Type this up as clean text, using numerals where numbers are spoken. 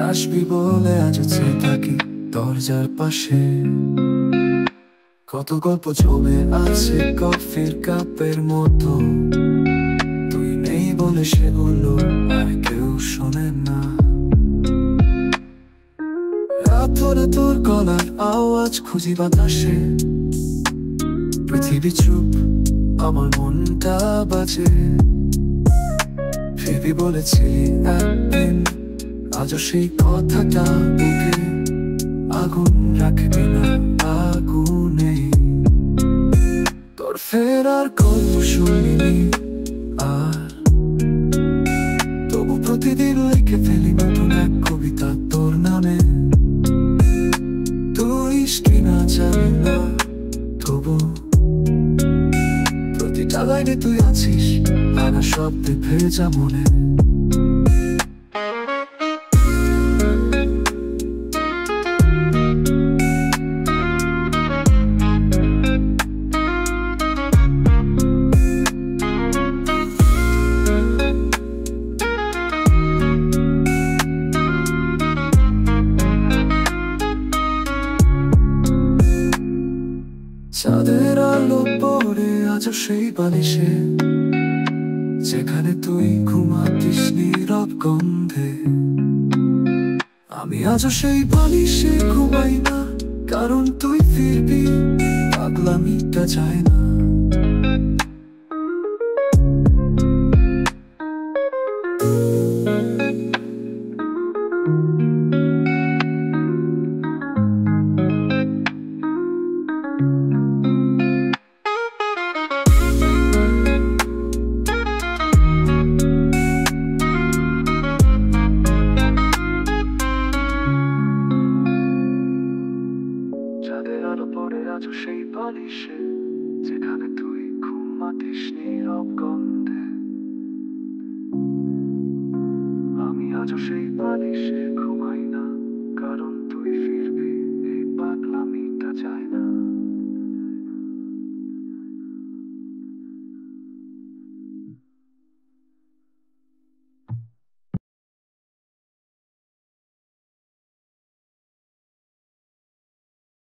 আসবি বলে আজ চেয়ে থাকি দরজার পাশে। কত গল্প জমে আছে কফির কাপের মতো, তুই নেই বলে সেগুলো আর কেউ শোনে না। রাত ধরে তোর গলার আওয়াজ খুঁজি বাতাসে, পৃথিবী চুপ, আমার মনটা বাজে। ভেবে বলেছিলি একদিন, আজও সেই কথাটা বুকে আগুন রাখবি না আগুনে। তোর ফেরার গল্প শুনিনি আর, তবু প্রতিদিন লিখে ফেলি নতুন এক কবিতা তোর নামে। তুই কিনা জানি না, তবু প্রতিটা লাইনে তুই আছিস, ভাঙা শব্দে ভেজা মনে। চাঁদের আলো পড়ে আজও সেই বালিশে, যেখানে তুই ঘুমাতিস নীরব গন্ধে। আমি আজও সেই বালিশে ঘুমাই না, কারণ তুই ফিরবি, পাগলামিটা যায় না। চাঁদের আলো পড়ে আজও সেই বালিশে, যেখানে তুই ঘুমাতিস নীরব গন্ধে। আমি আজও সেই বালিশে ঘুমাই না, কারণ